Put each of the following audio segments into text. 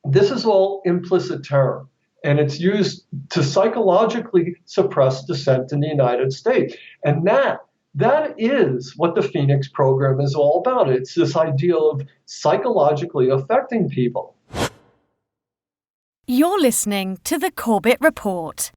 This is all implicit terror, and it's used to psychologically suppress dissent in the United States. And that is what the Phoenix program is all about. It's this idea of psychologically affecting people. You're listening to The Corbett Report.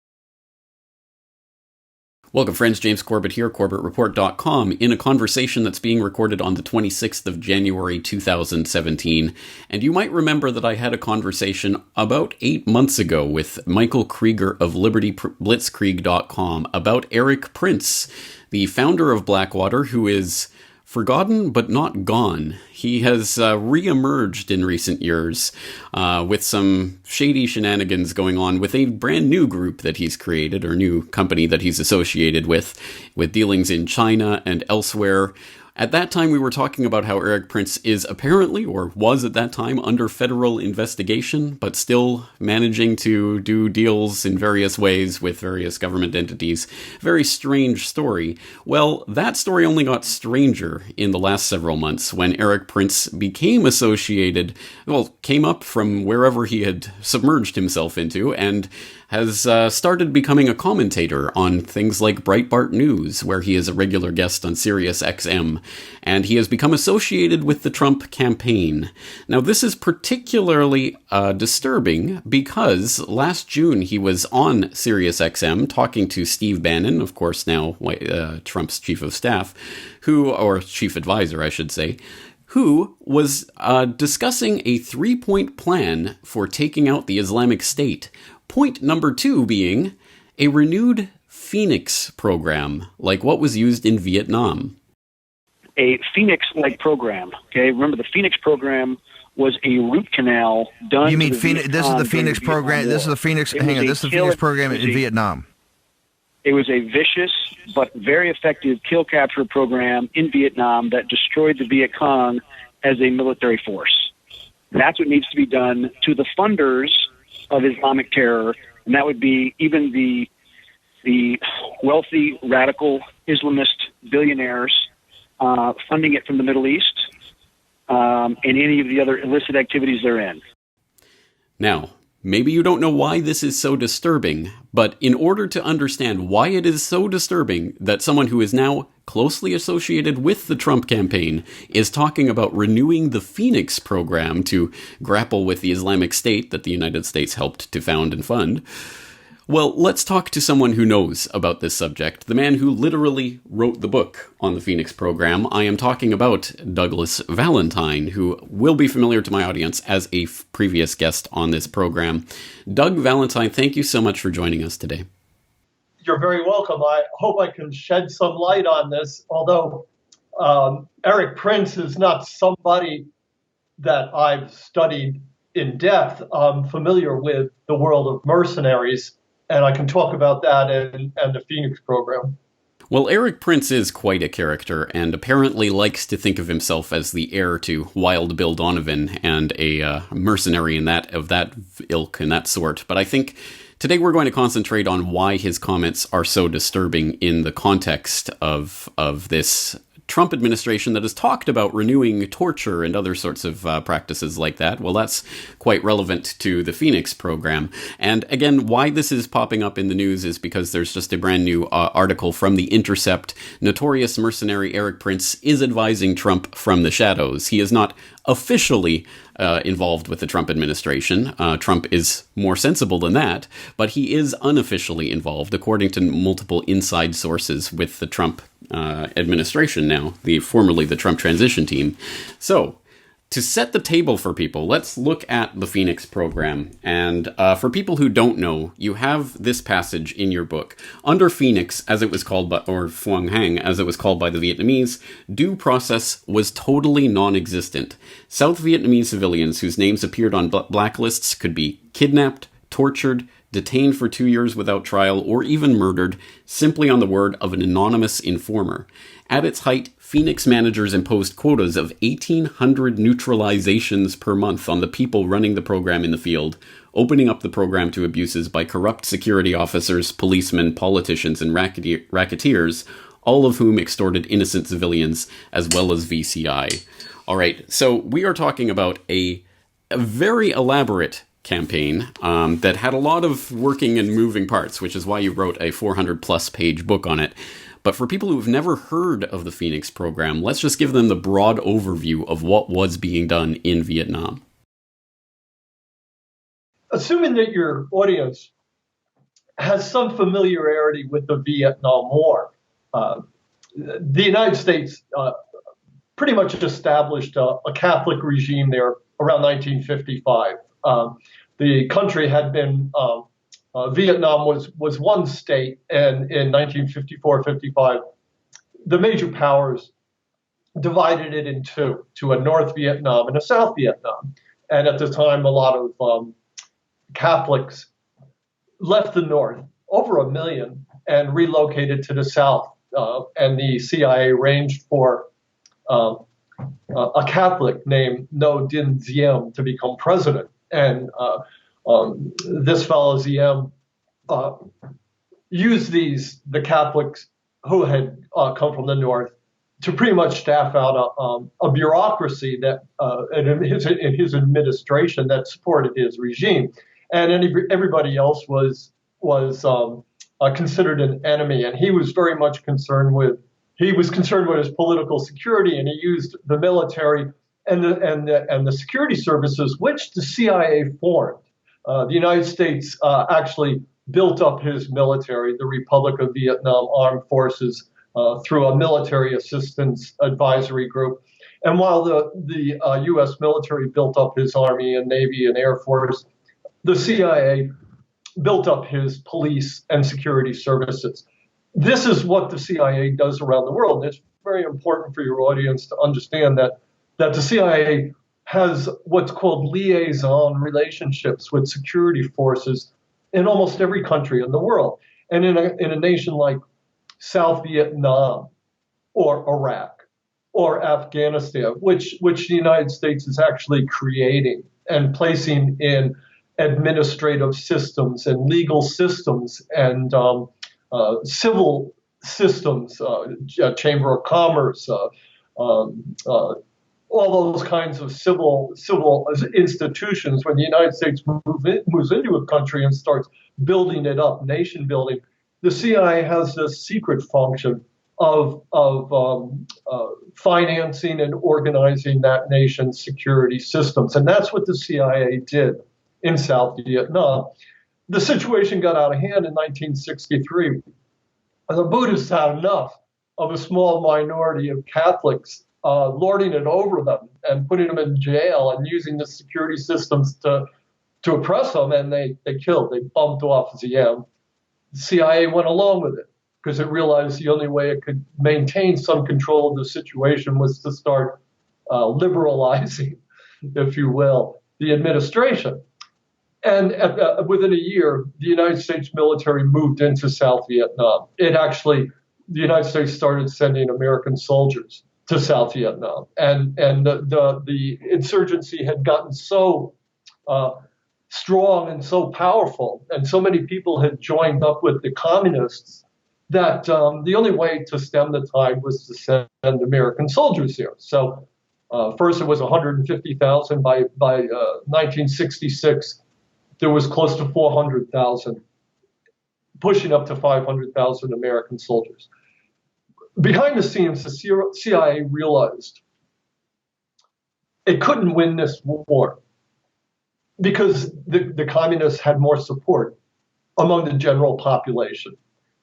Welcome, friends. James Corbett here, CorbettReport.com, in a conversation that's being recorded on the 26th of January 2017. And you might remember that I had a conversation about 8 months ago with Michael Krieger of LibertyBlitzkrieg.com about Erik Prince, the founder of Blackwater, who is forgotten but not gone. He has re-emerged in recent years with some shady shenanigans going on with a brand new group that he's created, or new company that he's associated with dealings in China and elsewhere. At that time, we were talking about how Erik Prince is apparently, or was at that time, under federal investigation, but still managing to do deals in various ways with various government entities. Very strange story. Well, that story only got stranger in the last several months when Erik Prince became associated, came up from wherever he had submerged himself into, and has started becoming a commentator on things like Breitbart News, where he is a regular guest on Sirius XM, and he has become associated with the Trump campaign. Now, this is particularly disturbing because last June he was on Sirius XM talking to Steve Bannon, of course now Trump's chief of staff, or chief advisor, I should say, who was discussing a 3-point plan for taking out the Islamic State. Point number 2 being a renewed Phoenix program, like what was used in Vietnam. A Phoenix-like program. Okay, remember the Phoenix program was a root canal done. You mean Phoenix? This is the Phoenix program. This is the Phoenix. Hang on. This is the Phoenix program in Vietnam. It was a vicious but very effective kill capture program in Vietnam that destroyed the Viet Cong as a military force. That's what needs to be done to the funders of Islamic terror, and that would be even the wealthy, radical Islamist billionaires funding it from the Middle East and any of the other illicit activities they're in. Now, maybe you don't know why this is so disturbing, but in order to understand why it is so disturbing that someone who is now closely associated with the Trump campaign is talking about renewing the Phoenix program to grapple with the Islamic State that the United States helped to found and fund, well, let's talk to someone who knows about this subject, the man who literally wrote the book on the Phoenix program. I am talking about Douglas Valentine, who will be familiar to my audience as a previous guest on this program. Doug Valentine, thank you so much for joining us today. You're very welcome. I hope I can shed some light on this, although Erik Prince is not somebody that I've studied in depth. I'm familiar with the world of mercenaries, and I can talk about that and the Phoenix program. Well, Erik Prince is quite a character, and apparently likes to think of himself as the heir to Wild Bill Donovan and a mercenary of that ilk and that sort. But I think today we're going to concentrate on why his comments are so disturbing in the context of this Trump administration that has talked about renewing torture and other sorts of practices like that. Well, that's quite relevant to the Phoenix program. And again, why this is popping up in the news is because there's just a brand new article from The Intercept. Notorious mercenary Erik Prince is advising Trump from the shadows. He is not officially involved with the Trump administration. Trump is more sensible than that, but he is unofficially involved, according to multiple inside sources with the Trump administration now, formerly the Trump transition team. So, to set the table for people, let's look at the Phoenix program. And for people who don't know, you have this passage in your book. Under Phoenix, as it was called, or Phuong Hang, as it was called by the Vietnamese, due process was totally non-existent. South Vietnamese civilians whose names appeared on blacklists could be kidnapped, tortured, detained for 2 years without trial, or even murdered, simply on the word of an anonymous informer. At its height, Phoenix managers imposed quotas of 1,800 neutralizations per month on the people running the program in the field, opening up the program to abuses by corrupt security officers, policemen, politicians, and racketeers, all of whom extorted innocent civilians as well as VCI. All right, so we are talking about a a very elaborate campaign that had a lot of working and moving parts, which is why you wrote a 400-plus page book on it. But for people who've never heard of the Phoenix program, let's just give them the broad overview of what was being done in Vietnam. Assuming that your audience has some familiarity with the Vietnam War, the United States pretty much established a Catholic regime there around 1955. The country had been, Vietnam was one state, and in 1954-55, the major powers divided it in two, to a North Vietnam and a South Vietnam. And at the time, a lot of Catholics left the North, over 1 million, and relocated to the South. And the CIA arranged for a Catholic named Ngo Dinh Diem to become president. And this fellow Diem used the Catholics who had come from the North to pretty much staff out a bureaucracy that in his administration that supported his regime, and everybody else was considered an enemy. And he was very much concerned with his political security, and he used the military and the security services, which the CIA formed. The United States actually built up his military, the Republic of Vietnam Armed Forces, through a military assistance advisory group. And while the U.S. military built up his Army and Navy and Air Force, the CIA built up his police and security services. This is what the CIA does around the world. And it's very important for your audience to understand that the CIA has what's called liaison relationships with security forces in almost every country in the world. And in a nation like South Vietnam or Iraq or Afghanistan, which the United States is actually creating and placing in administrative systems and legal systems and civil systems, Chamber of Commerce, all those kinds of civil institutions. When the United States moves into a country and starts building it up, nation building, the CIA has this secret function of financing and organizing that nation's security systems. And that's what the CIA did in South Vietnam. The situation got out of hand in 1963. The Buddhists had enough of a small minority of Catholics lording it over them and putting them in jail and using the security systems to oppress them, and they bumped off Diem. The CIA went along with it because it realized the only way it could maintain some control of the situation was to start liberalizing, if you will, the administration. And within a year, the United States military moved into South Vietnam. The United States started sending American soldiers to South Vietnam, and the insurgency had gotten so strong and so powerful, and so many people had joined up with the communists that the only way to stem the tide was to send American soldiers here. So first it was 150,000. By 1966, there was close to 400,000, pushing up to 500,000 American soldiers. Behind the scenes, the CIA realized it couldn't win this war because the communists had more support among the general population.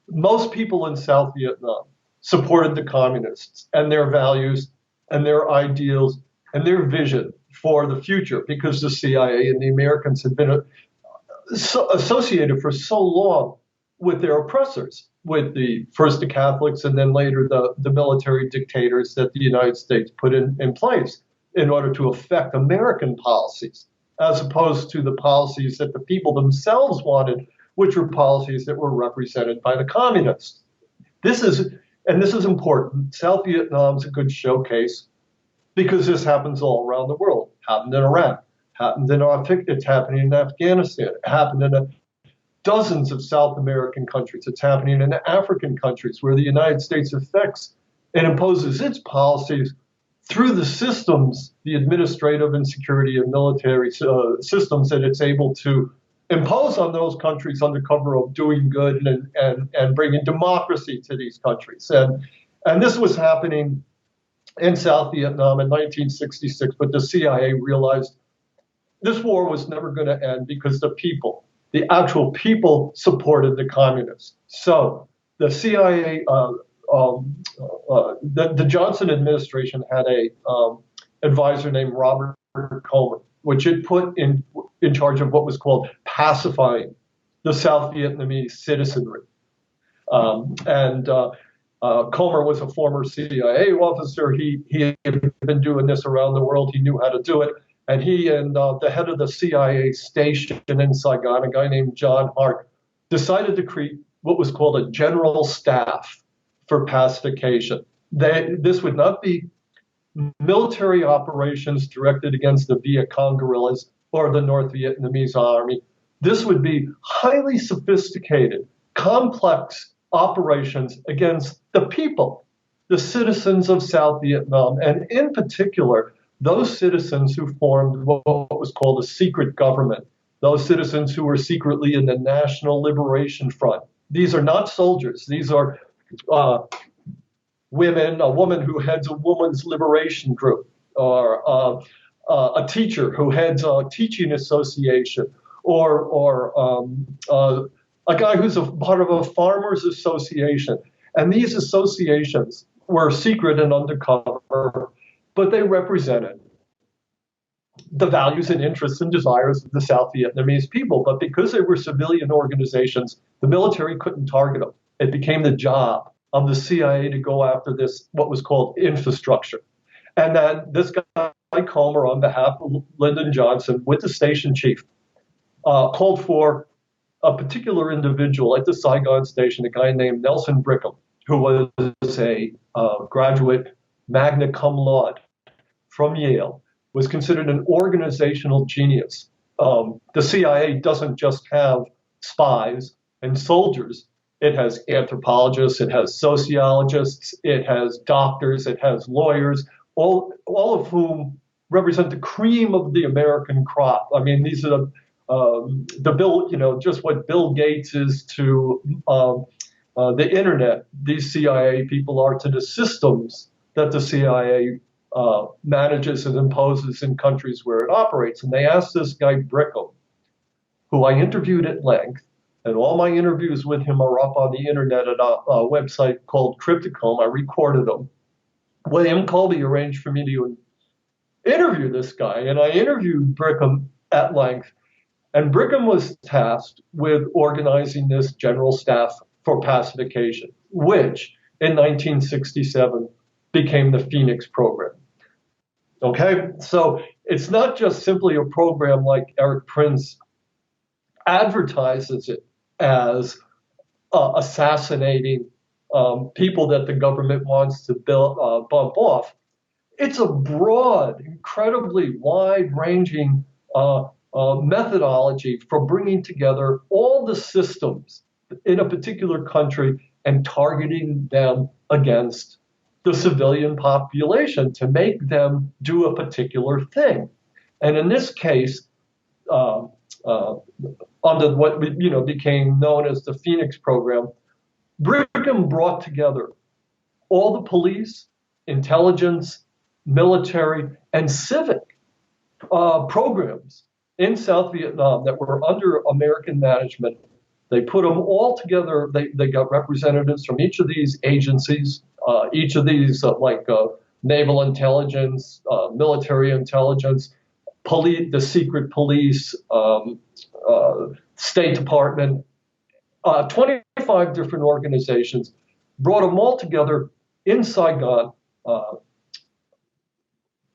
Most people in South Vietnam supported the communists and their values and their ideals and their vision for the future, because the CIA and the Americans had been associated for so long with their oppressors, with first the Catholics and then later the military dictators that the United States put in place in order to affect American policies, as opposed to the policies that the people themselves wanted, which were policies that were represented by the communists. This is important. South Vietnam is a good showcase because this happens all around the world. It happened in Iraq, happened in it's happening in Afghanistan, it happened in dozens of South American countries. It's happening in African countries where the United States affects and imposes its policies through the systems, the administrative and security and military systems that it's able to impose on those countries under cover of doing good and bringing democracy to these countries. And this was happening in South Vietnam in 1966, but the CIA realized this war was never going to end because the actual people supported the communists. So the CIA, the Johnson administration had a advisor named Robert Comer, which it put in charge of what was called pacifying the South Vietnamese citizenry. Comer was a former CIA officer. He had been doing this around the world. He knew how to do it. And he and the head of the CIA station in Saigon, a guy named John Hart, decided to create what was called a general staff for pacification. This would not be military operations directed against the Viet Cong guerrillas or the North Vietnamese army. This would be highly sophisticated, complex operations against the people, the citizens of South Vietnam, and in particular, those citizens who formed what was called a secret government, those citizens who were secretly in the National Liberation Front. These are not soldiers. These are women, a woman who heads a women's liberation group, or a teacher who heads a teaching association, or a guy who's a part of a farmers association. And these associations were secret and undercover, but they represented the values and interests and desires of the South Vietnamese people. But because they were civilian organizations, the military couldn't target them. It became the job of the CIA to go after this, what was called infrastructure. And then this guy, Comer, on behalf of Lyndon Johnson, with the station chief, called for a particular individual at the Saigon station, a guy named Nelson Brickham, who was a graduate magna cum laude from Yale, was considered an organizational genius. The CIA doesn't just have spies and soldiers. It has anthropologists, it has sociologists, it has doctors, it has lawyers, all of whom represent the cream of the American crop. I mean, these are the Bill, just what Bill Gates is to the internet. These CIA people are to the systems that the CIA manages and imposes in countries where it operates. And they asked this guy Brickham, who I interviewed at length, and all my interviews with him are up on the internet at a website called Crypticome. I recorded them. William Colby arranged for me to interview this guy, and I interviewed Brickham at length. And Brickham was tasked with organizing this general staff for pacification, which in 1967 became the Phoenix program. Okay, so it's not just simply a program like Erik Prince advertises it as assassinating people that the government wants to bump off. It's a broad, incredibly wide-ranging methodology for bringing together all the systems in a particular country and targeting them against the civilian population to make them do a particular thing. And in this case, under what became known as the Phoenix program, Brigham brought together all the police, intelligence, military, and civic programs in South Vietnam that were under American management. They put them all together. They got representatives from each of these agencies, each of these naval intelligence, military intelligence, police, the secret police, State Department, 25 different organizations, brought them all together in Saigon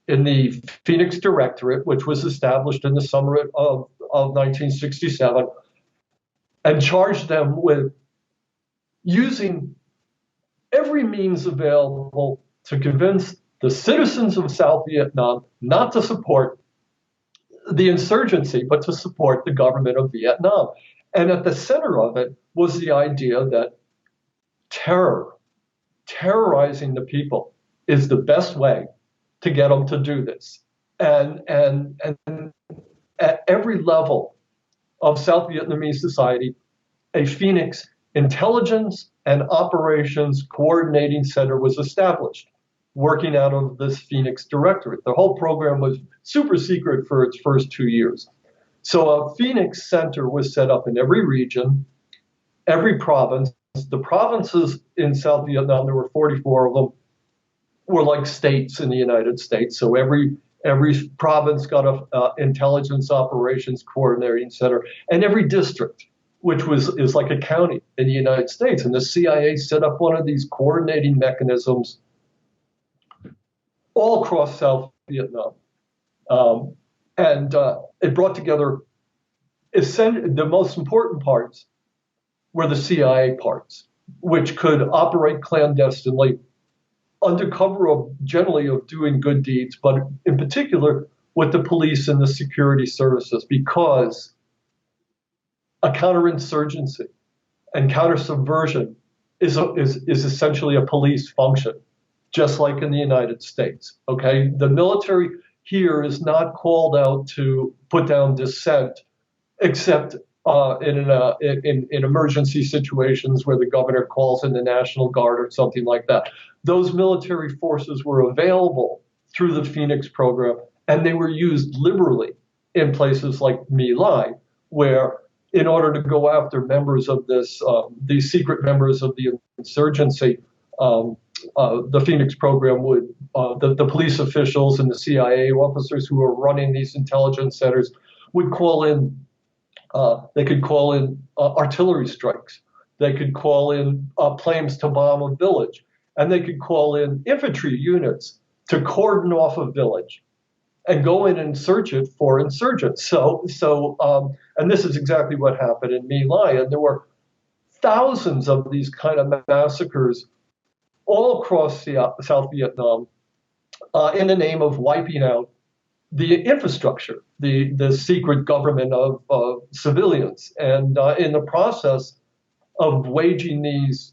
in the Phoenix Directorate, which was established in the summer of 1967, and charged them with using every means available to convince the citizens of South Vietnam not to support the insurgency, but to support the government of Vietnam. And at the center of it was the idea that terrorizing the people, is the best way to get them to do this. And at every level of South Vietnamese society, a Phoenix Intelligence and Operations Coordinating Center was established, working out of this Phoenix Directorate. The whole program was super secret for its first 2 years. So a Phoenix Center was set up in every region, every province. The provinces in South Vietnam, there were 44 of them, were like states in the United States. So every province got a intelligence operations coordinating center, and every district, which is like a county in the United States. And the CIA set up one of these coordinating mechanisms all across South Vietnam. And it brought together the most important parts were the CIA parts, which could operate clandestinely under cover of generally of doing good deeds, but in particular with the police and the security services, because a counterinsurgency and counter-subversion is essentially a police function, just like in the United States. Okay, the military here is not called out to put down dissent, except in emergency situations where the governor calls in the National Guard or something like that. Those military forces were available through the Phoenix program, and they were used liberally in places like My Lai, where in order to go after members of these secret members of the insurgency, the Phoenix program would, the police officials and the CIA officers who were running these intelligence centers would call in, they could call in artillery strikes. They could call in planes to bomb a village. And they could call in infantry units to cordon off a village and go in and search it for insurgents. And this is exactly what happened in My Lai. And there were thousands of these kind of massacres all across South Vietnam in the name of wiping out the infrastructure, the secret government of civilians. And in the process of waging these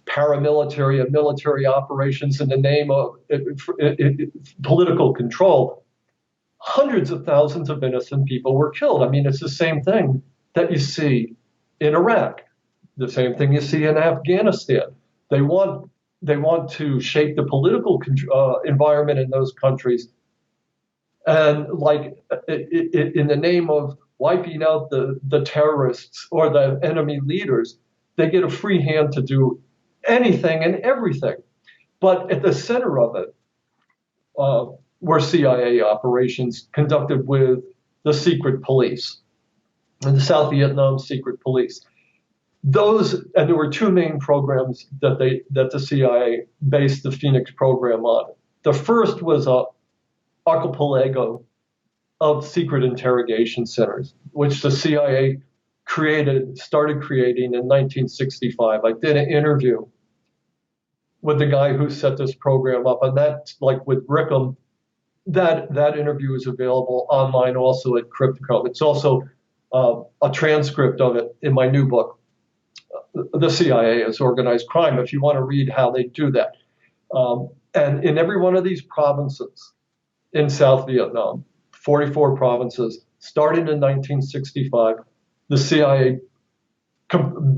paramilitary and military operations in the name of political control, hundreds of thousands of innocent people were killed. I mean, it's the same thing that you see in Iraq, the same thing you see in Afghanistan. They want to shape the political environment in those countries, and like in the name of wiping out the terrorists or the enemy leaders, they get a free hand to do anything and everything. But at the center of it were CIA operations conducted with the secret police, and the South Vietnam secret police. And there were two main programs that the CIA based the Phoenix program on. The first was a archipelago of secret interrogation centers, which the CIA started creating in 1965. I did an interview with the guy who set this program up, and that, like with Rickham, that interview is available online also at Crypticom. It's also a transcript of it in my new book, The CIA as Organized Crime, if you want to read how they do that. And in every one of these provinces in South Vietnam, 44 provinces, starting in 1965, the CIA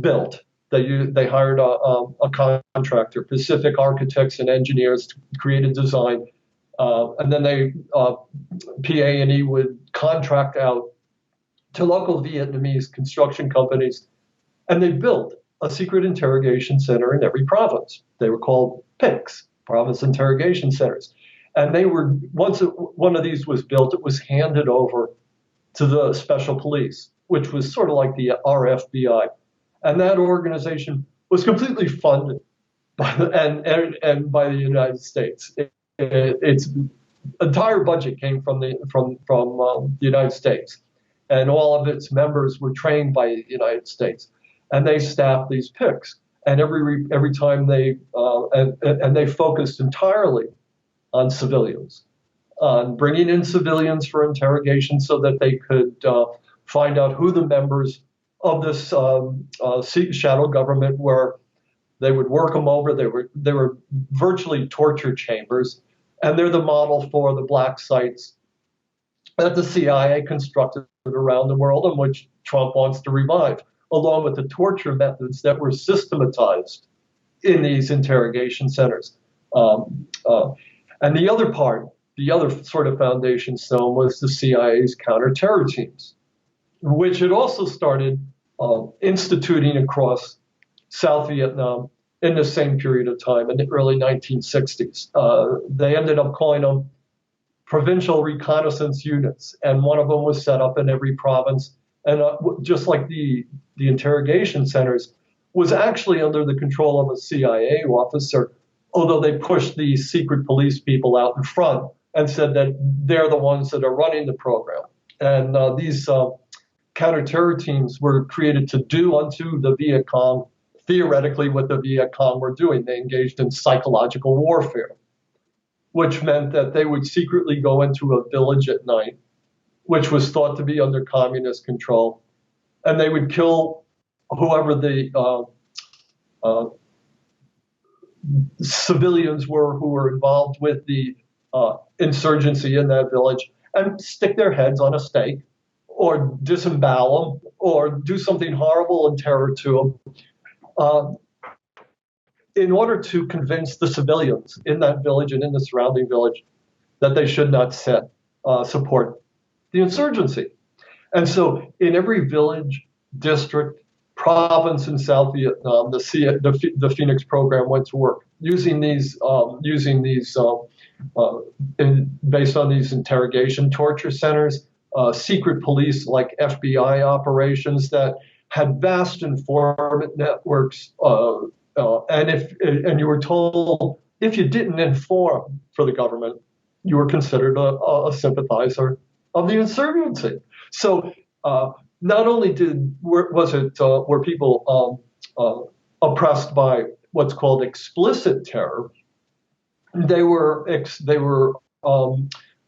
built. They hired a contractor, Pacific Architects and Engineers, to create a design, and then PA&E would contract out to local Vietnamese construction companies, and they built a secret interrogation center in every province. They were called PICs, Province Interrogation Centers. And they were, once one of these was built, it was handed over to the Special Police, which was sort of like the RFBI. And that organization was completely funded by the United States. Its entire budget came from the United States, and all of its members were trained by the United States. And they staffed these PICs, and every time they focused entirely on civilians, on bringing in civilians for interrogation, so that they could find out who the members of this shadow government were. They would work them over. They were virtually torture chambers. And they're the model for the black sites that the CIA constructed around the world and which Trump wants to revive, along with the torture methods that were systematized in these interrogation centers. And the other part, the other sort of foundation stone was the CIA's counterterror teams, which had also started instituting across South Vietnam in the same period of time, in the early 1960s. They ended up calling them provincial reconnaissance units, and one of them was set up in every province. And just like the interrogation centers, was actually under the control of a CIA officer, although they pushed these secret police people out in front and said that they're the ones that are running the program. And these counterterror teams were created to do unto the Viet Cong theoretically what the Viet Cong were doing. They engaged in psychological warfare, which meant that they would secretly go into a village at night, which was thought to be under communist control, and they would kill whoever the civilians were who were involved with the insurgency in that village, and stick their heads on a stake or disembowel them or do something horrible and terror to them in order to convince the civilians in that village and in the surrounding village that they should not support the insurgency. And so in every village, district, province in South Vietnam, the Phoenix program went to work using these based on these interrogation torture centers, secret police like FBI operations that had vast informant networks. And you were told if you didn't inform for the government, you were considered a sympathizer of the insurgency. So not only were people oppressed by what's called explicit terror, they were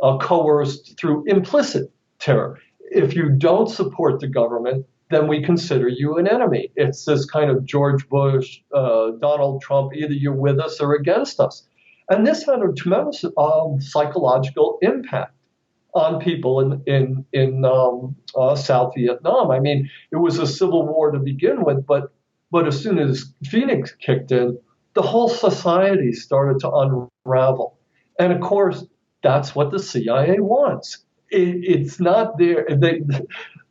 coerced through implicit terror. If you don't support the government, then we consider you an enemy. It's this kind of George Bush, Donald Trump, either you're with us or against us. And this had a tremendous psychological impact on people in South Vietnam. I mean, it was a civil war to begin with, but as soon as Phoenix kicked in, the whole society started to unravel. And of course, that's what the CIA wants. It's not there. They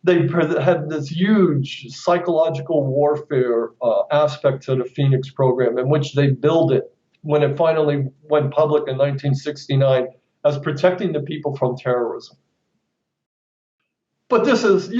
had this huge psychological warfare aspect to the Phoenix program, in which they billed it when it finally went public in 1969 as protecting the people from terrorism. But this is,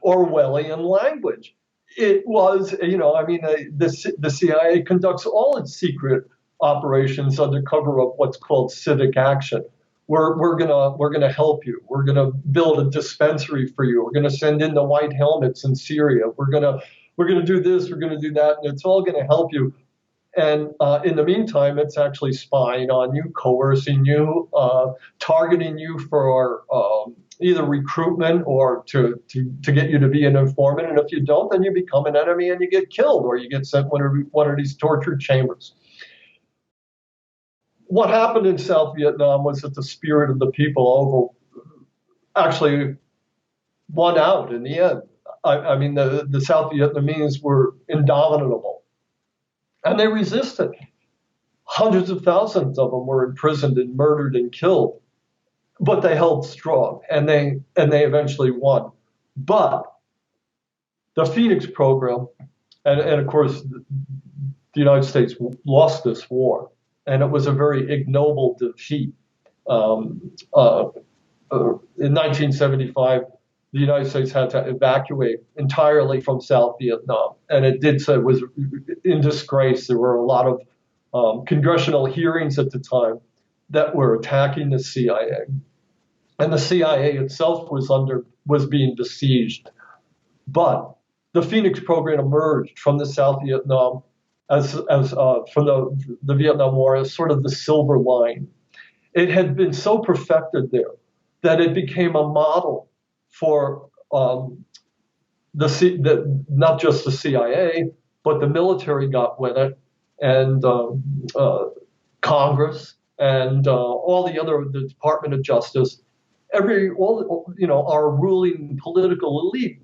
Orwellian language. It was, the CIA conducts all its secret operations under cover of what's called civic action. We're gonna help you. We're gonna build a dispensary for you. We're gonna send in the white helmets in Syria. We're gonna do this. We're gonna do that, and it's all gonna help you. And in the meantime, it's actually spying on you, coercing you, targeting you for either recruitment or to get you to be an informant. And if you don't, then you become an enemy and you get killed, or you get sent one of these torture chambers. What happened in South Vietnam was that the spirit of the people actually won out in the end. I mean, the South Vietnamese were indomitable. And they resisted. Hundreds of thousands of them were imprisoned and murdered and killed. But they held strong, and they eventually won. But the Phoenix program, and of course, the United States lost this war, and it was a very ignoble defeat. In 1975, the United States had to evacuate entirely from South Vietnam, and it did so. It was in disgrace. There were a lot of congressional hearings at the time that were attacking the CIA, and the CIA itself was being besieged. But the Phoenix program emerged from the South Vietnam as from the Vietnam War as sort of the silver line. It had been so perfected there that it became a model for not just the CIA, but the military got with it, and Congress and all the Department of Justice, our ruling political elite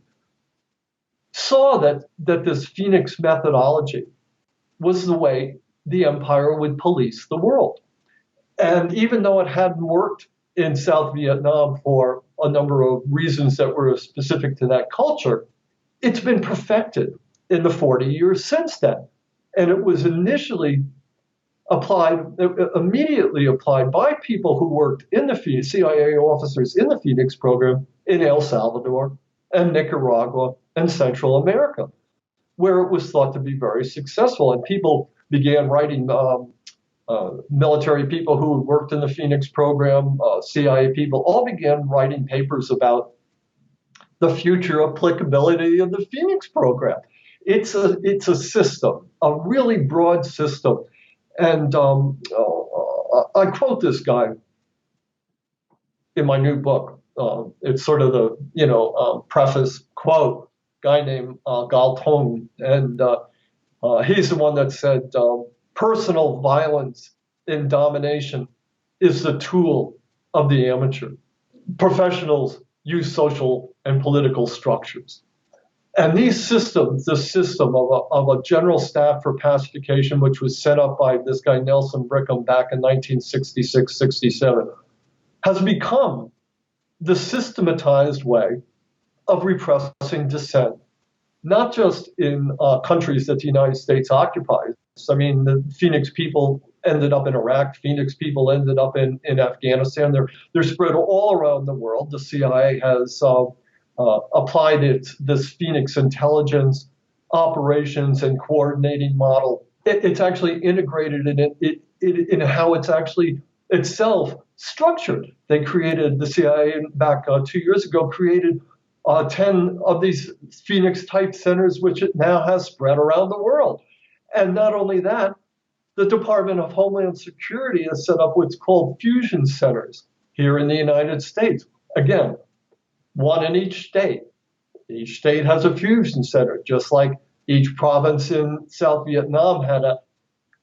saw that this Phoenix methodology was the way the empire would police the world. And even though it hadn't worked in South Vietnam for a number of reasons that were specific to that culture, it's been perfected in the 40 years since then. And it was immediately applied by people who worked in the CIA officers in the Phoenix program in El Salvador and Nicaragua and Central America, where it was thought to be very successful. And people began writing, military people who worked in the Phoenix program, CIA people, all began writing papers about the future applicability of the Phoenix program. It's a system, a really broad system. And I quote this guy in my new book. It's sort of the preface quote, guy named Galtung, and he's the one that said, personal violence and domination is the tool of the amateur. Professionals use social and political structures. And these systems, the system of a general staff for pacification, which was set up by this guy Nelson Brickham back in 1966-67, has become the systematized way of repressing dissent, not just in countries that the United States occupies. I mean, the Phoenix people ended up in Iraq. Phoenix people ended up in Afghanistan. They're spread all around the world. The CIA has applied this Phoenix intelligence operations and coordinating model. It's actually integrated in how it's actually itself structured. They created, the CIA back 2 years ago, created 10 of these Phoenix-type centers, which it now has spread around the world. And not only that, the Department of Homeland Security has set up what's called fusion centers here in the United States. Again, one in each state. Each state has a fusion center, just like each province in South Vietnam had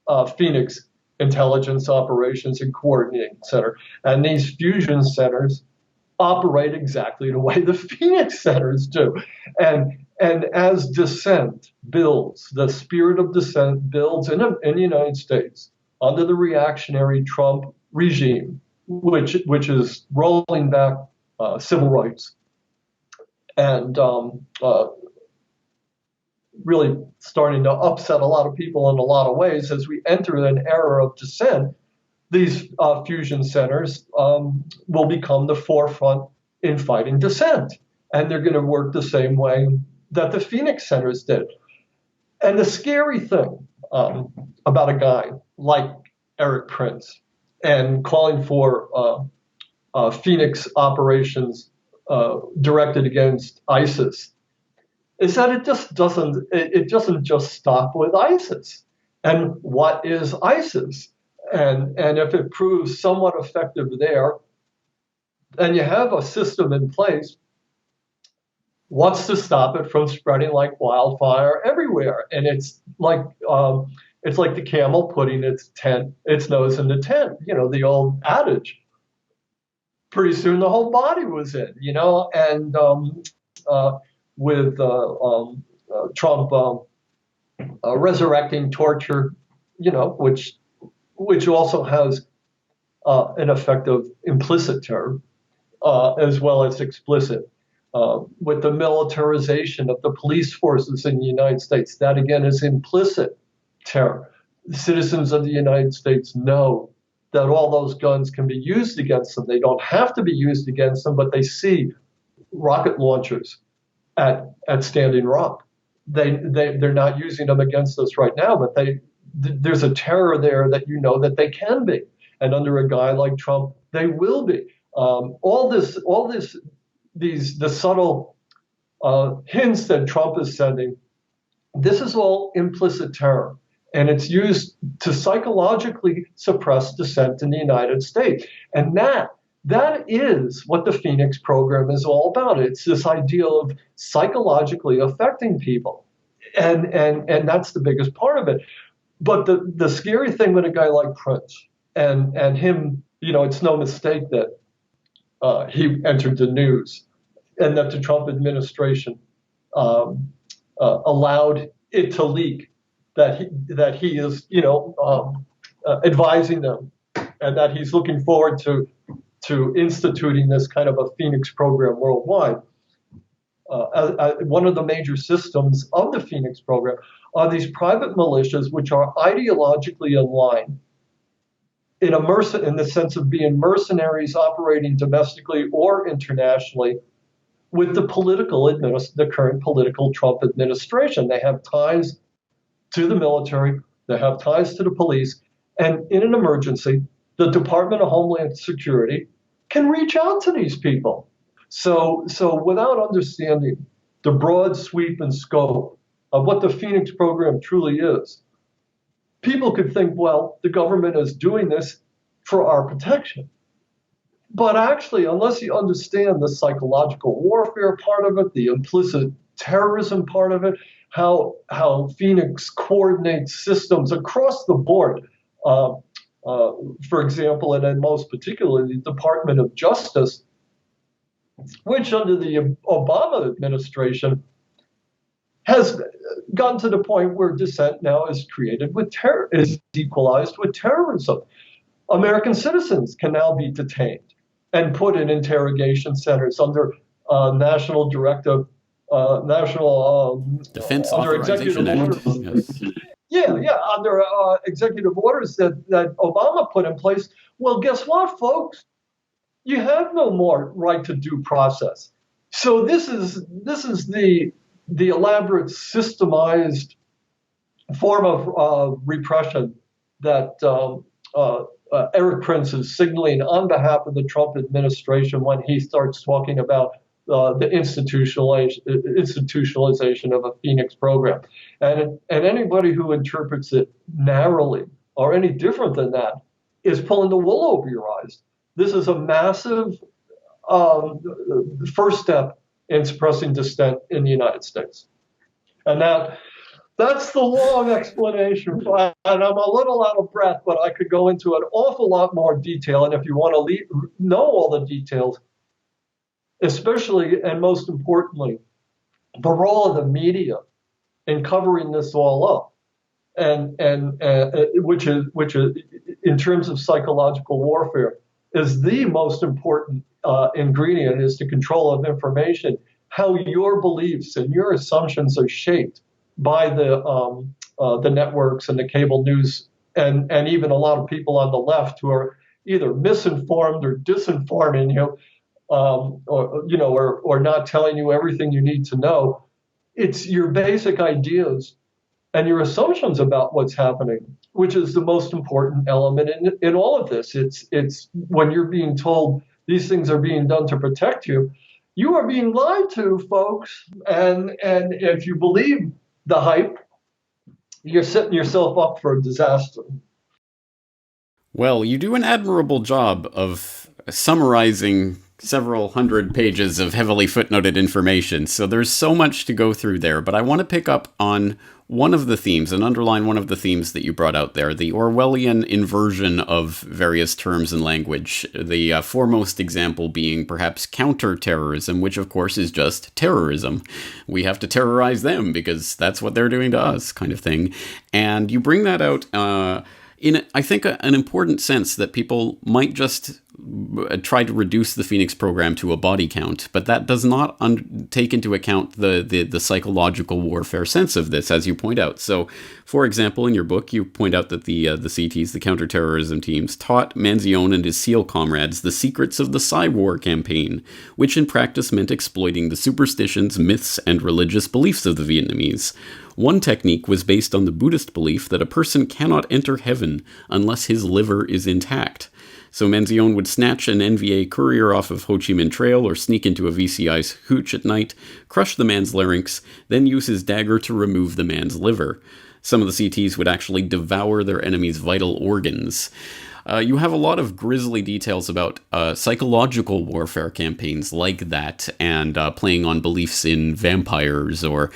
a Phoenix Intelligence Operations and Coordinating Center. And these fusion centers operate exactly the way the Phoenix centers do. And as dissent builds, the spirit of dissent builds in the United States under the reactionary Trump regime, which is rolling back civil rights and really starting to upset a lot of people in a lot of ways. As we enter an era of dissent, these fusion centers will become the forefront in fighting dissent. And they're going to work the same way that the Phoenix centers did. And the scary thing about a guy like Erik Prince and calling for Phoenix operations directed against ISIS is that it doesn't just stop with ISIS. And what is ISIS? And if it proves somewhat effective there, and you have a system in place, what's to stop it from spreading like wildfire everywhere? And it's like the camel putting its nose in the tent. You know, the old adage. Pretty soon the whole body was in. You know, and with Trump resurrecting torture, you know, which also has an effect of implicit terror as well as explicit. With the militarization of the police forces in the United States, that again is implicit terror. The citizens of the United States know that all those guns can be used against them. They don't have to be used against them, but they see rocket launchers at Standing Rock. They're not using them against us right now, but there's a terror there that you know that they can be. And under a guy like Trump, they will be. The subtle hints that Trump is sending, this is all implicit terror. And it's used to psychologically suppress dissent in the United States. And that is what the Phoenix program is all about. It's this idea of psychologically affecting people. And that's the biggest part of it. But the scary thing with a guy like Prince and him, it's no mistake that he entered the news, and that the Trump administration allowed it to leak that he is, advising them, and that he's looking forward to instituting this kind of a Phoenix program worldwide. One of the major systems of the Phoenix program are these private militias, which are ideologically aligned in the sense of being mercenaries operating domestically or internationally with the current political Trump administration. They have ties to the military, they have ties to the police, and in an emergency, the Department of Homeland Security can reach out to these people. So without understanding the broad sweep and scope of what the Phoenix program truly is, people could think, well, the government is doing this for our protection. But actually, unless you understand the psychological warfare part of it, the implicit terrorism part of it, how Phoenix coordinates systems across the board, for example, and then most particularly the Department of Justice, which under the Obama administration has gotten to the point where dissent now is is equalized with terrorism. American citizens can now be detained and put in interrogation centers under National Directive, Defense under Authorization executive Act. orders. Yes. Under executive orders that Obama put in place. Well, guess what, folks? You have no more right to due process. So this is the elaborate, systemized form of repression that Erik Prince is signaling on behalf of the Trump administration when he starts talking about the institutionalization of a Phoenix program. And anybody who interprets it narrowly or any different than that is pulling the wool over your eyes. This is a massive first step in suppressing dissent in the United States. And that's the long explanation. And I'm a little out of breath, but I could go into an awful lot more detail. And if you want to know all the details, especially and most importantly, the role of the media in covering this all up, and which is in terms of psychological warfare, is the most important ingredient, is the control of information, how your beliefs and your assumptions are shaped by the networks and the cable news, and even a lot of people on the left who are either misinformed or disinforming you, or not telling you everything you need to know. It's your basic ideas and your assumptions about what's happening, which is the most important element in all of this. It's when you're being told these things are being done to protect you, you are being lied to, folks. And if you believe the hype, you're setting yourself up for a disaster. Well, you do an admirable job of summarizing several hundred pages of heavily footnoted information, so there's so much to go through there, but I want to pick up on one of the themes and underline one of the themes that you brought out there, the Orwellian inversion of various terms and language, the foremost example being perhaps counterterrorism, which of course is just terrorism. We have to terrorize them because that's what they're doing to us, kind of thing. And you bring that out in, I think, an important sense that people might just try to reduce the Phoenix program to a body count, but that does not take into account the psychological warfare sense of this, as you point out. So, for example, in your book, you point out that the CTs, the counterterrorism teams, taught Manzione and his SEAL comrades the secrets of the Psy-War campaign, which in practice meant exploiting the superstitions, myths, and religious beliefs of the Vietnamese. One technique was based on the Buddhist belief that a person cannot enter heaven unless his liver is intact. So Manzione would snatch an NVA courier off of Ho Chi Minh Trail or sneak into a VCI's hooch at night, crush the man's larynx, then use his dagger to remove the man's liver. Some of the CTs would actually devour their enemy's vital organs. You have a lot of grisly details about psychological warfare campaigns like that, and playing on beliefs in vampires, or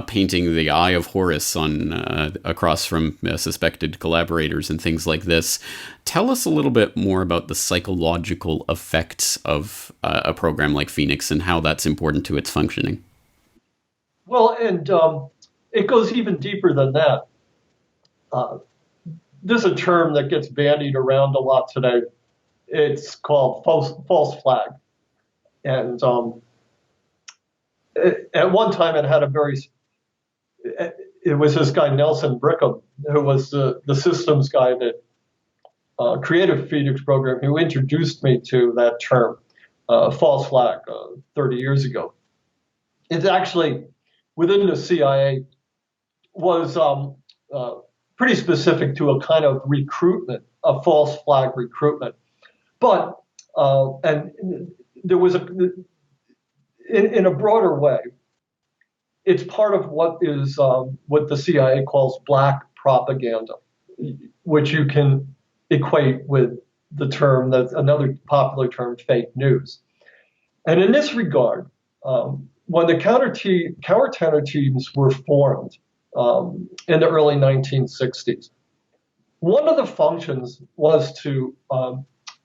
painting the Eye of Horus on across from suspected collaborators and things like this. Tell us a little bit more about the psychological effects of a program like Phoenix and how that's important to its functioning. Well, and it goes even deeper than that. There's a term that gets bandied around a lot today. It's called false flag. And at one time it had it was this guy, Nelson Brickham, who was the systems guy that created Phoenix program, who introduced me to that term, false flag, 30 years ago. It's actually, within the CIA, was pretty specific to a kind of recruitment, a false flag recruitment. But, and there was in a broader way, it's part of what is what the CIA calls black propaganda, which you can equate with the term, that's another popular term, fake news. And in this regard, when the counter-terror teams were formed in the early 1960s, one of the functions was to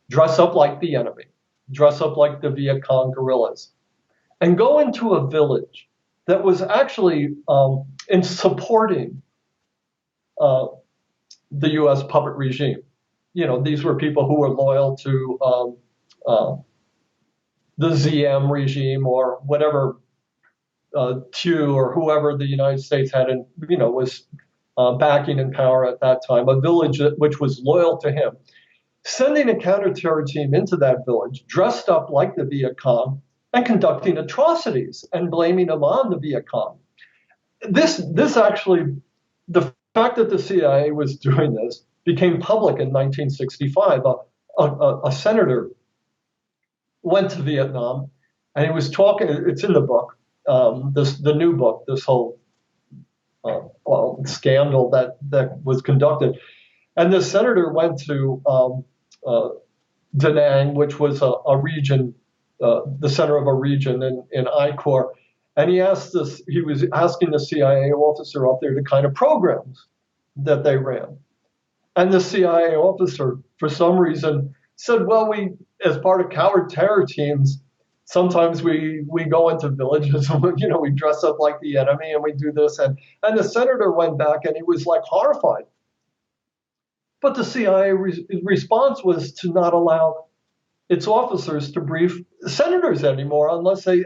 dress up like the enemy, dress up like the Viet Cong guerrillas, and go into a village that was actually in supporting the U.S. puppet regime. You know, these were people who were loyal to the ZM regime, or whatever Thieu or whoever the United States had, was backing in power at that time, a village which was loyal to him. Sending a counter-terror team into that village, dressed up like the Viet Cong, and conducting atrocities and blaming them on the Viet Cong. This actually, the fact that the CIA was doing this became public in 1965. A senator went to Vietnam, and he was talking. It's in the book, the new book. This whole scandal that was conducted, and the senator went to Da Nang, which was a region, the center of a region in I Corps, and he was asking the CIA officer up there the kind of programs that they ran. And the CIA officer, for some reason, said, well, we, as part of counter-terror teams, sometimes we go into villages and, we dress up like the enemy and we do this. And the senator went back and he was like horrified. But the CIA response was to not allow its officers to brief senators anymore unless they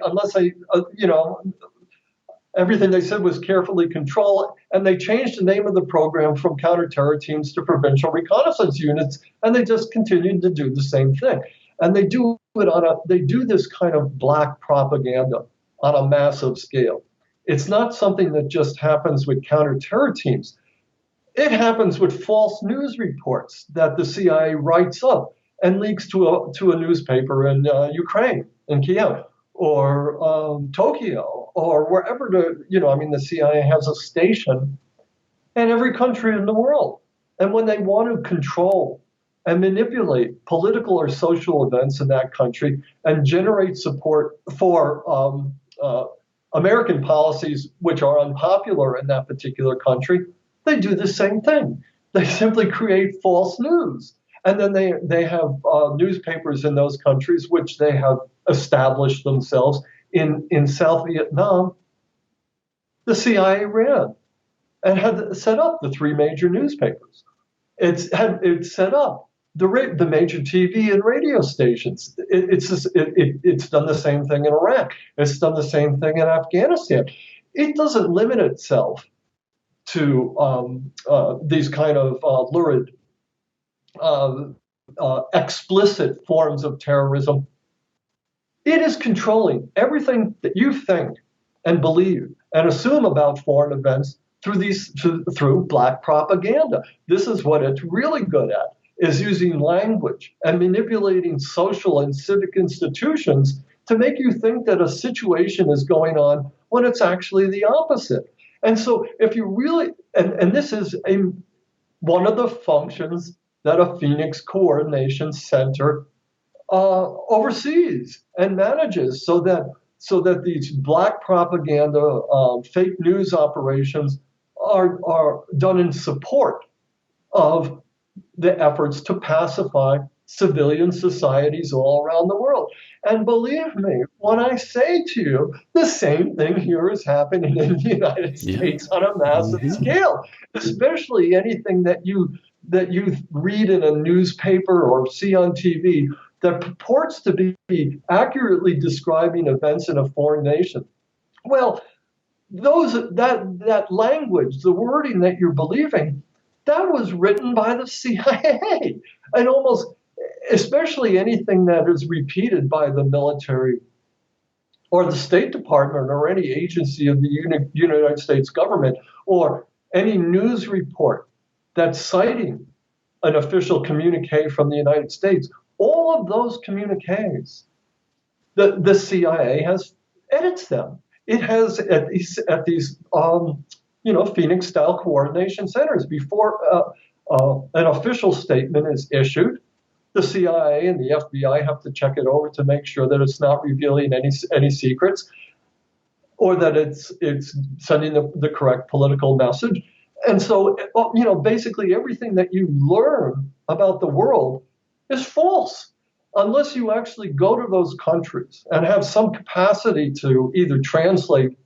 everything they said was carefully controlled, and they changed the name of the program from counter-terror teams to provincial reconnaissance units, and they just continued to do the same thing. And they do this kind of black propaganda on a massive scale. It's not something that just happens with counter-terror teams. It happens with false news reports that the CIA writes up and leaks to a newspaper in Ukraine, in Kiev, or Tokyo, or wherever the CIA has a station in every country in the world. And when they want to control and manipulate political or social events in that country and generate support for American policies which are unpopular in that particular country, they do the same thing. They simply create false news. And then they have newspapers in those countries which they have established themselves. In South Vietnam, the CIA ran and had set up the three major newspapers. It set up the major TV and radio stations. It's done the same thing in Iraq. It's done the same thing in Afghanistan. It doesn't limit itself to these kind of lurid, explicit forms of terrorism. It is controlling everything that you think and believe and assume about foreign events through black propaganda. This is what it's really good at, is using language and manipulating social and civic institutions to make you think that a situation is going on when it's actually the opposite. And so if you really, and this is one of the functions that a Phoenix Coordination Center oversees and manages, so that these black propaganda, fake news operations are done in support of the efforts to pacify civilian societies all around the world. And believe me, when I say to you, the same thing here is happening in the United States on a massive scale, especially anything that you read in a newspaper or see on TV that purports to be accurately describing events in a foreign nation. Well, that language, the wording that you're believing, that was written by the CIA, and almost especially anything that is repeated by the military or the State Department or any agency of the United States government, or any news report that's citing an official communique from the United States. All of those communiques, the CIA edits them. It has at these Phoenix-style coordination centers. Before an official statement is issued, the CIA and the FBI have to check it over to make sure that it's not revealing any secrets, or that it's sending the correct political message. And so, basically everything that you learn about the world is false unless you actually go to those countries and have some capacity to either translate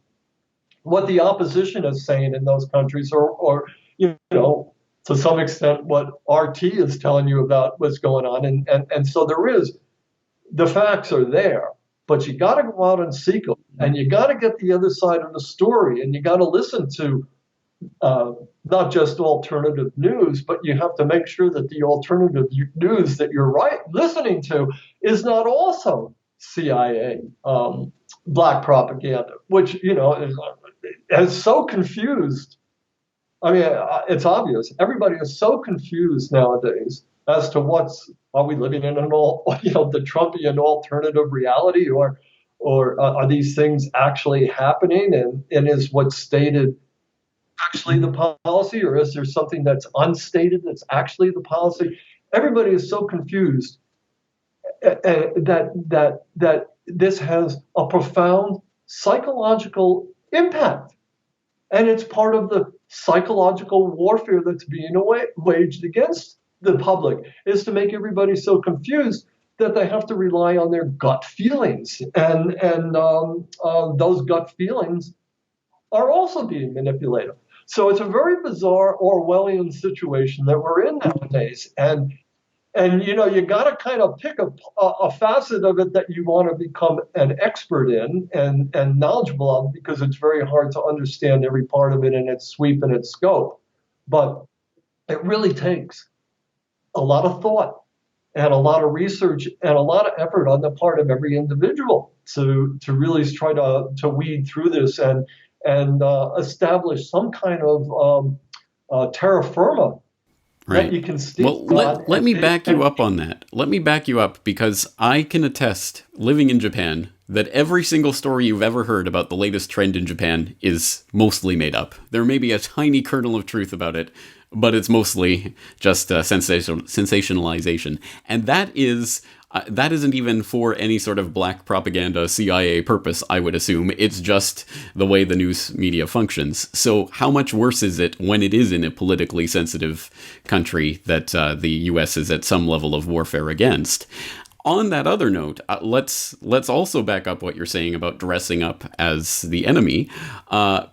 what the opposition is saying in those countries, or to some extent what RT is telling you about what's going on. And so the facts are there, but you got to go out and seek them, and you got to get the other side of the story, and you got to listen to not just alternative news, but you have to make sure that the alternative news that you're listening to is not also CIA black propaganda, which has so confused. I mean, it's obvious. Everybody is so confused nowadays as to are we living in the Trumpian alternative reality, or are these things actually happening, and is what's stated actually the policy, or is there something that's unstated that's actually the policy? Everybody is so confused that this has a profound psychological impact, and it's part of the psychological warfare that's being waged against the public, is to make everybody so confused that they have to rely on their gut feelings, and those gut feelings are also being manipulated. So it's a very bizarre Orwellian situation that we're in nowadays, and you got to kind of pick a facet of it that you want to become an expert in and knowledgeable of, because it's very hard to understand every part of it in its sweep and its scope. But it really takes a lot of thought and a lot of research and a lot of effort on the part of every individual to really try to weed through this and establish some kind of terra firma. Right. You can stick. Well, let me back you up on that. Let me back you up, because I can attest, living in Japan, that every single story you've ever heard about the latest trend in Japan is mostly made up. There may be a tiny kernel of truth about it, but it's mostly just sensationalization. And that isn't even for any sort of black propaganda CIA purpose, I would assume. It's just the way the news media functions. So how much worse is it when it is in a politically sensitive country that the US is at some level of warfare against? On that other note, let's also back up what you're saying about dressing up as the enemy.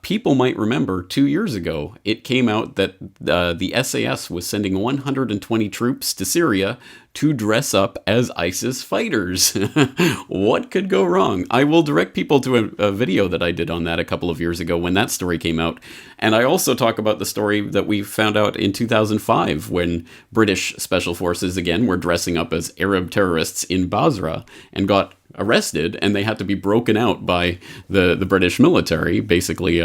People might remember 2 years ago, it came out that the SAS was sending 120 troops to Syria to dress up as ISIS fighters. What could go wrong? I will direct people to a video that I did on that a couple of years ago when that story came out. And I also talk about the story that we found out in 2005 when British special forces, again, were dressing up as Arab terrorists in Basra and got arrested, and they had to be broken out by the British military, basically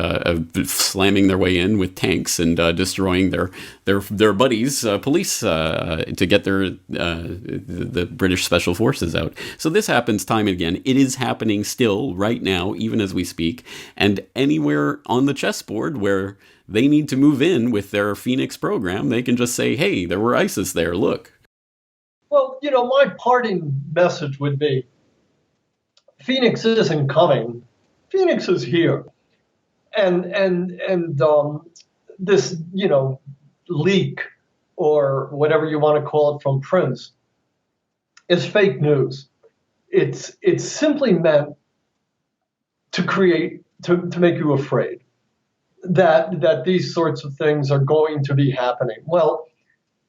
slamming their way in with tanks and destroying their buddies, police, to get the British Special Forces out. So this happens time and again. It is happening still right now, even as we speak, and anywhere on the chessboard where they need to move in with their Phoenix program, they can just say, hey, there were ISIS there, look. Well, my parting message would be, Phoenix isn't coming. Phoenix is here. And this, leak or whatever you want to call it from Prince is fake news. It's simply meant to make you afraid that these sorts of things are going to be happening. Well,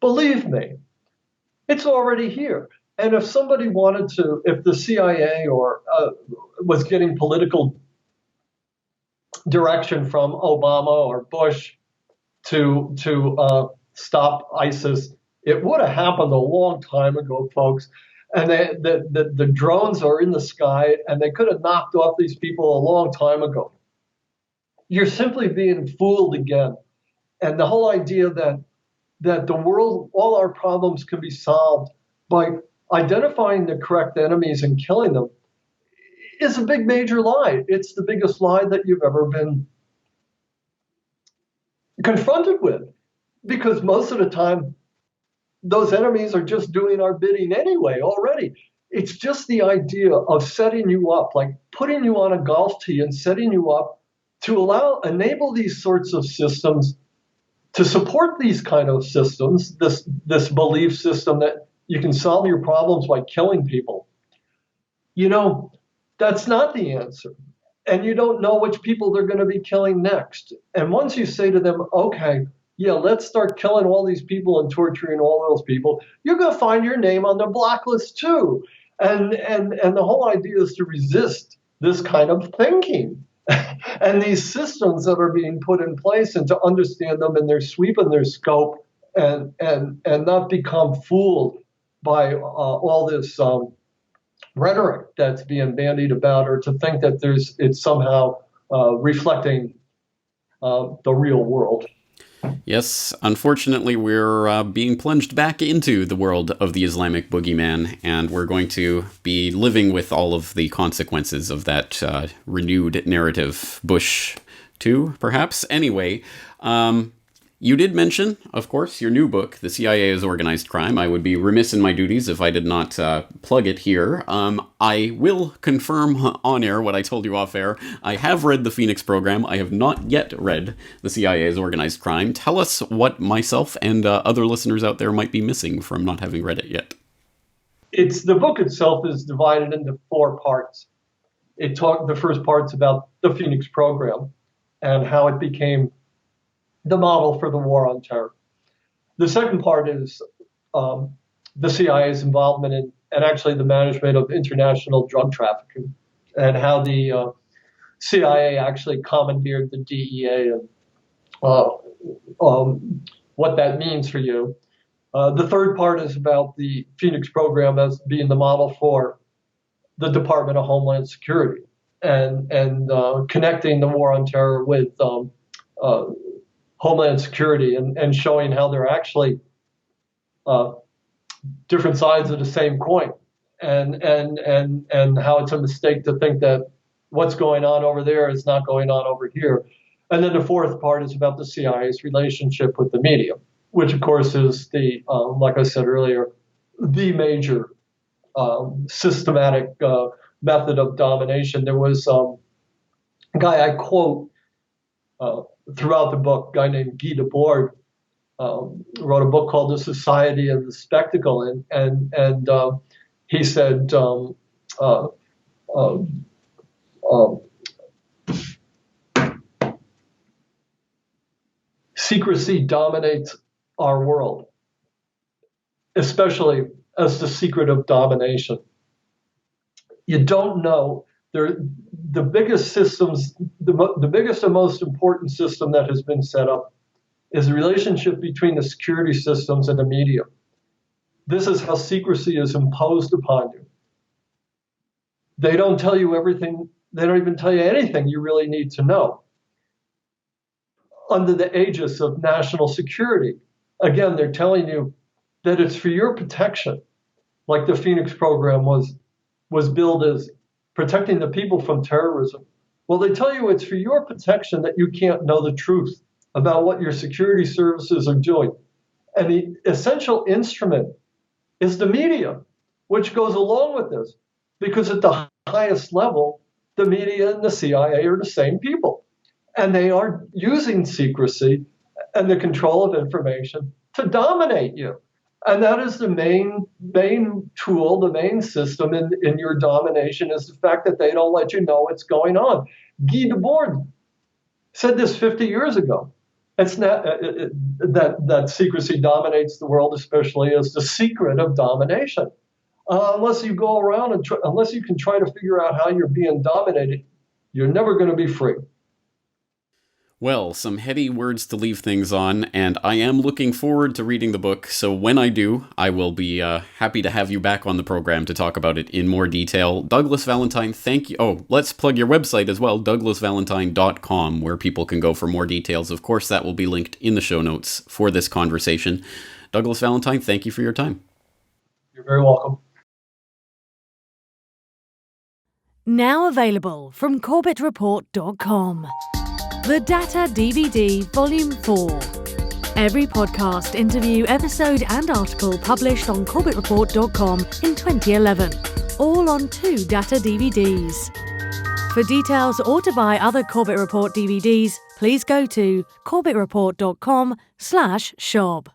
believe me, it's already here. And if somebody wanted to, if the CIA or was getting political direction from Obama or Bush to stop ISIS, it would have happened a long time ago, folks. And the drones are in the sky, and they could have knocked off these people a long time ago. You're simply being fooled again. And the whole idea that the world, all our problems can be solved by identifying the correct enemies and killing them is a big major lie. It's the biggest lie that you've ever been confronted with, because most of the time those enemies are just doing our bidding anyway already. It's just the idea of setting you up, like putting you on a golf tee and setting you up to enable these sorts of systems, to support these kind of systems, this belief system that you can solve your problems by killing people. That's not the answer. And you don't know which people they're going to be killing next. And once you say to them, okay, yeah, let's start killing all these people and torturing all those people, you're going to find your name on the blacklist too. And the whole idea is to resist this kind of thinking. And these systems that are being put in place, and to understand them in their sweep and their scope, and not become fooled by all this rhetoric that's being bandied about, or to think that it's somehow reflecting the real world. Yes, unfortunately, we're being plunged back into the world of the Islamic boogeyman, and we're going to be living with all of the consequences of that renewed narrative. Bush 2, perhaps? Anyway, you did mention, of course, your new book, The CIA is Organized Crime. I would be remiss in my duties if I did not plug it here. I will confirm on air what I told you off air. I have read the Phoenix program. I have not yet read The CIA is Organized Crime. Tell us what myself and other listeners out there might be missing from not having read it yet. The book itself is divided into 4 parts. The first part's about the Phoenix program and how it became the model for the war on terror. The second part is the CIA's involvement in, and actually the management of, international drug trafficking, and how the CIA actually commandeered the DEA, and what that means for you. The third part is about the Phoenix program as being the model for the Department of Homeland Security, and connecting the war on terror with Homeland Security, and showing how they're actually different sides of the same coin, and how it's a mistake to think that what's going on over there is not going on over here. And then the fourth part is about the CIA's relationship with the media, which of course is like I said earlier, the major systematic method of domination. There was a guy I quote throughout the book, a guy named Guy Debord, wrote a book called The Society of the Spectacle, and he said, secrecy dominates our world, especially as the secret of domination. You don't know. The biggest systems, the biggest and most important system that has been set up is the relationship between the security systems and the media. This is how secrecy is imposed upon you. They don't tell you everything. They don't even tell you anything you really need to know. Under the aegis of national security, again, they're telling you that it's for your protection, like the Phoenix program was billed as protecting the people from terrorism. Well, they tell you it's for your protection that you can't know the truth about what your security services are doing. And the essential instrument is the media, which goes along with this, because at the highest level, the media and the CIA are the same people. And they are using secrecy and the control of information to dominate you. And that is the main tool, the main system in your domination is the fact that they don't let you know what's going on. Guy Debord said this 50 years ago. It's not that secrecy dominates the world, especially as the secret of domination. Unless you go around and unless you can try to figure out how you're being dominated, you're never going to be free. Well, some heady words to leave things on, and I am looking forward to reading the book, so when I do, I will be happy to have you back on the program to talk about it in more detail. Douglas Valentine, thank you. Oh, let's plug your website as well, douglasvalentine.com, where people can go for more details. Of course, that will be linked in the show notes for this conversation. Douglas Valentine, thank you for your time. You're very welcome. Now available from CorbettReport.com. The Data DVD Volume 4. Every podcast, interview, episode and article published on CorbettReport.com in 2011. All on 2 data DVDs. For details or to buy other Corbett Report DVDs, please go to CorbettReport.com/shop.